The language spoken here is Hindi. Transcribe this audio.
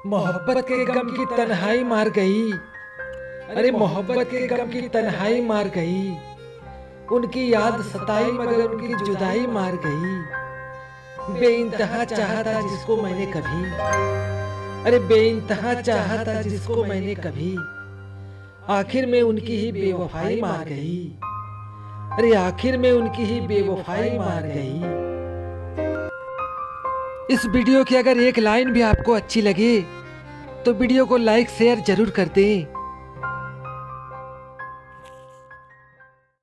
मोहब्बत के गम की तन्हाई मार गई। अरे मोहब्बत के गम की तन्हाई मार गई। उनकी याद सताई मगर उनकी जुदाई मार गई। बेइंतहा चाहा था जिसको मैंने कभी, अरे बेइंतहा चाहा था जिसको मैंने कभी, आखिर में उनकी ही बेवफाई मार गई। अरे आखिर में उनकी ही बेवफाई मार गई। इस वीडियो की अगर एक लाइन भी आपको अच्छी लगे तो वीडियो को लाइक शेयर जरूर कर दें।